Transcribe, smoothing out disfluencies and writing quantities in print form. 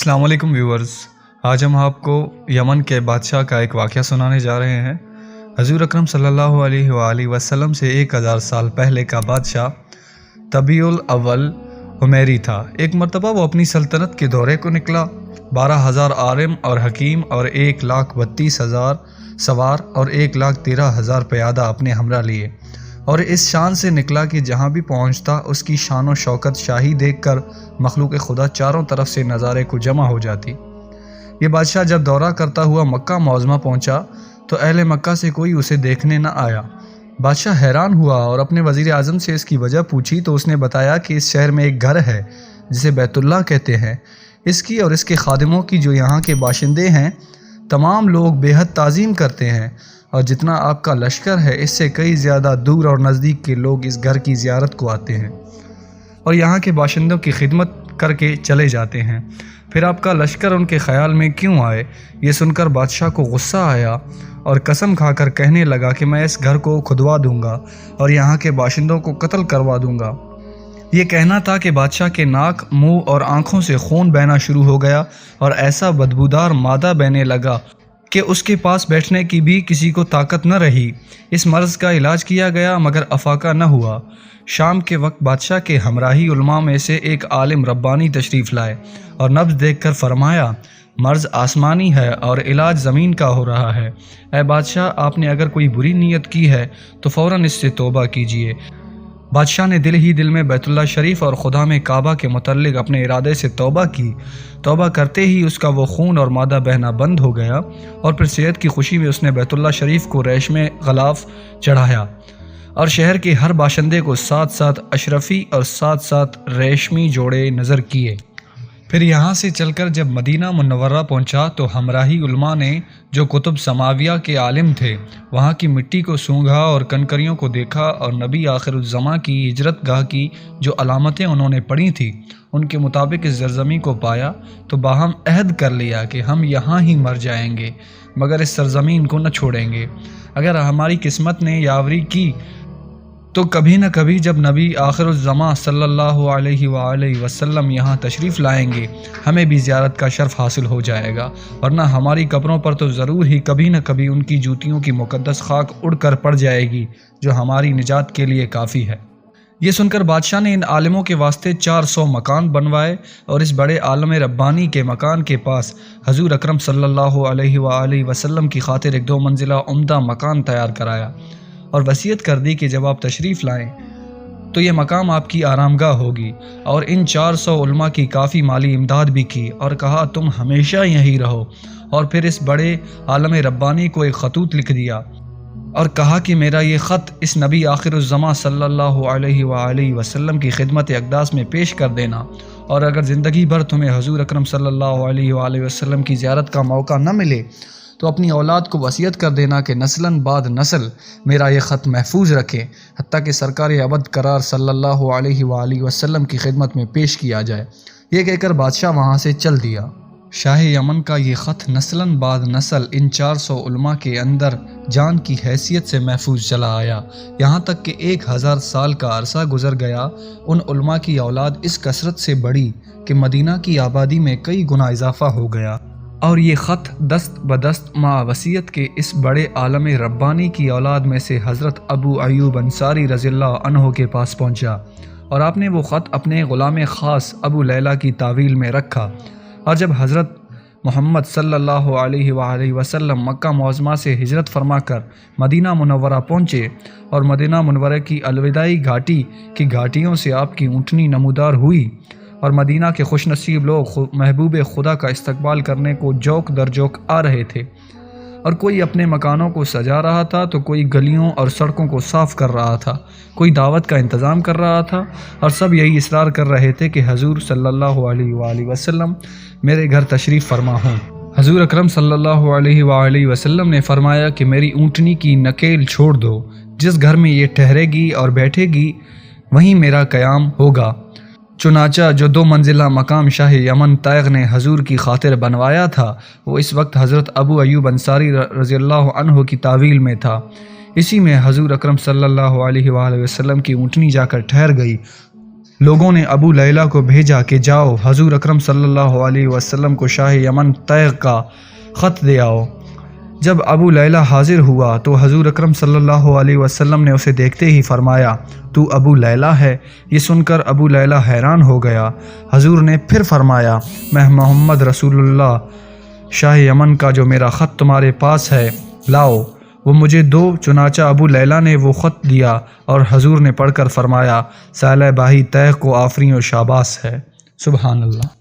अस्सलाम वालेकुम व्यूअर्स। आज हम आपको यमन के बादशाह का एक वाक़या सुनाने जा रहे हैं। हजूर अकरम सल्लल्लाहु अलैहि वसल्लम से 1000 साल पहले का बादशाह तबीउल अव्वल हुमैरी था। एक मरतबा वो अपनी सल्तनत के दौरे को निकला। 12,000 आलिम और हकीम और 1,32,000 सवार और 1,13,000 प्यादा अपने हमरा लिए, और इस शान से निकला कि जहाँ भी पहुँचता उसकी शान व शौकत शाही देखकर मखलूक खुदा चारों तरफ से नज़ारे को जमा हो जाती। ये बादशाह जब दौरा करता हुआ मक्का मौज़मा पहुँचा तो अहले मक्का से कोई उसे देखने न आया। बादशाह हैरान हुआ और अपने वज़ीर आज़म से इसकी वजह पूछी तो उसने बताया कि इस शहर में एक घर है जिसे बैतुल्लाह कहते हैं। इसकी और इसके खादिमों की, जो यहाँ के बाशिंदे हैं, तमाम लोग बेहद ताज़ीम करते हैं, और जितना आपका लश्कर है इससे कई ज़्यादा दूर और नज़दीक के लोग इस घर की ज़ियारत को आते हैं और यहाँ के बाशिंदों की खिदमत करके चले जाते हैं। फिर आपका लश्कर उनके ख़याल में क्यों आए? ये सुनकर बादशाह को गुस्सा आया और कसम खाकर कहने लगा कि मैं इस घर को खुदवा दूंगा और यहाँ के बाशिंदों को कत्ल करवा दूंगा। ये कहना था कि बादशाह के नाक, मुंह और आँखों से खून बहना शुरू हो गया और ऐसा बदबूदार मादा बहने लगा कि उसके पास बैठने की भी किसी को ताकत न रही। इस मर्ज़ का इलाज किया गया मगर अफाका न हुआ। शाम के वक्त बादशाह के हमराही उलमा में से एक आलिम रब्बानी तशरीफ़ लाए और नब्ज़ देखकर फरमाया, मर्ज़ आसमानी है और इलाज ज़मीन का हो रहा है। ऐ बादशाह, आपने अगर कोई बुरी नीयत की है तो फ़ौरन इससे तौबा कीजिए। बादशाह ने दिल ही दिल में बैतुल्लाह शरीफ और खुदा में काबा के मुतल्लिक़ अपने इरादे से तौबा की। तौबा करते ही उसका वो खून और मादा बहना बंद हो गया और फिर सेहत की खुशी में उसने बैतुल्लाह शरीफ को रेशमे गलाफ चढ़ाया और शहर के हर बाशिंदे को साथ साथ अशरफी और साथ साथ रेशमी जोड़े नज़र किए। फिर यहाँ से चलकर जब मदीना मुनव्वरा पहुँचा तो हमराही उलमा ने, जो कुतुब समाविया के आलिम थे, वहाँ की मिट्टी को सूंघा और कनकरियों को देखा और नबी आखिरुज़्ज़मा की हिजरत गाह की जो अलामतें उन्होंने पढ़ी थी उनके मुताबिक इस सरज़मी को पाया तो बाहम अहद कर लिया कि हम यहाँ ही मर जाएंगे मगर इस सरज़मीन को न छोड़ेंगे। अगर हमारी किस्मत ने यावरी की तो कभी न कभी जब नबी आखिरुज़्ज़मा सल्लल्लाहु अलैहि वसल्लम यहाँ तशरीफ़ लाएंगे हमें भी ज़ियारत का शर्फ हासिल हो जाएगा, वरना हमारी कब्रों पर तो ज़रूर ही कभी न कभी उनकी जूतियों की मुक़द्दस खाक उड़ कर पड़ जाएगी जो हमारी निजात के लिए काफ़ी है। ये सुनकर बादशाह ने इन आलिमों के वास्ते 400 मकान बनवाए और इस बड़े आलम रब्बानी के मकान के पास हजूर अकरम सल्लल्लाहु अलैहि वसल्लम की खातिर एक 2 मंजिला उम्दा मकान तैयार कराया और वसीयत कर दी कि जब आप तशरीफ़ लाएं तो ये मकाम आपकी आरामगाह होगी, और इन 400 उलमा की काफ़ी माली इमदाद भी की और कहा तुम हमेशा यहीं रहो। और फिर इस बड़े आलम रब्बानी को एक खतूत लिख दिया और कहा कि मेरा ये ख़त इस नबी आखिरुज़्ज़मा सल्लल्लाहु अलैहि वसल्लम की खिदमत अक़दास में पेश कर देना, और अगर ज़िंदगी भर तुम्हें हजूर अकरम सल्लल्लाहु अलैहि वसल्लम की ज़ियारत का मौका न मिले तो अपनी औलाद को वसीयत कर देना कि नस्लन बाद नस्ल मेरा ये ख़त महफूज रखे, हत्ता कि सरकार अबद करार सल्लल्लाहु अलैहि वसल्लम की खिदमत में पेश किया जाए। ये कहकर बादशाह वहाँ से चल दिया। शाह यमन का ये ख़त नस्लन बाद नस्ल इन 400 उलमा के अंदर जान की हैसियत से महफूज चला आया, यहाँ तक कि 1000 साल का अरसा गुजर गया। उन उलमा की औलाद इस कसरत से बढ़ी कि मदीना की आबादी में कई गुना इजाफा हो गया, और ये ख़त दस्त बदस्त माँ वसीयत के इस बड़े आलम रब्बानी की औलाद में से हज़रत अबू अयूब अंसारी रज़ियल्लाहु अन्हु के पास पहुँचा, और आपने वो ख़त अपने ग़ुलाम ख़ास अबू लैला की तावील में रखा। और जब हज़रत मोहम्मद सल्लल्लाहु अलैहि वसल्लम मक्का मौज़मा से हिजरत फरमाकर मदीना मुनव्वरा पहुँचे और मदीना मुनव्वरा की अलविदाई घाटी की घाटियों से आपकी ऊँटनी नमूदार हुई और मदीना के खुशनसीब लोग महबूब खुदा का इस्तकबाल करने को जोक दर जोक आ रहे थे, और कोई अपने मकानों को सजा रहा था तो कोई गलियों और सड़कों को साफ़ कर रहा था, कोई दावत का इंतज़ाम कर रहा था, और सब यही इसरार कर रहे थे कि हजूर सल्लल्लाहु अलैहि वसल्लम मेरे घर तशरीफ़ फरमा हों। हजूर अकरम सल्लल्लाहु अलैहि वसल्लम ने फरमाया कि मेरी ऊँटनी की नकेल छोड़ दो, जिस घर में ये ठहरेगी और बैठेगी वहीं मेरा क़याम होगा। चुनाचा जो 2 मंजिला मकाम शाह यमन तैग ने हजूर की खातिर बनवाया था वो इस वक्त हज़रत अबू अयूब अंसारी रज़ियल्लाहु अन्हु की तावील में था। इसी में हजूर अकरम सल्लल्लाहु अलैहि वसल्लम की ऊँटनी जाकर ठहर गई لوگوں نے ابو لیلہ کو بھیجا کہ جاؤ حضور اکرم صلی اللہ علیہ وسلم کو شاہ یمن طیغ کا خط دے آؤ۔ جب ابو لیلہ حاضر ہوا تو حضور اکرم صلی اللہ علیہ وسلم نے اسے دیکھتے ہی فرمایا تو ابو لیلہ ہے؟ یہ سن کر ابو لیلہ حیران ہو گیا۔ حضور نے پھر فرمایا میں محمد رسول اللہ شاہ یمن کا جو میرا خط تمہارے پاس ہے لاؤ۔ وہ مجھے دو، چنانچہ ابو لیلہ نے وہ خط دیا اور حضور نے پڑھ کر فرمایا صالح باہی طیغ کو آفرین و شاباس ہے۔ سبحان اللہ۔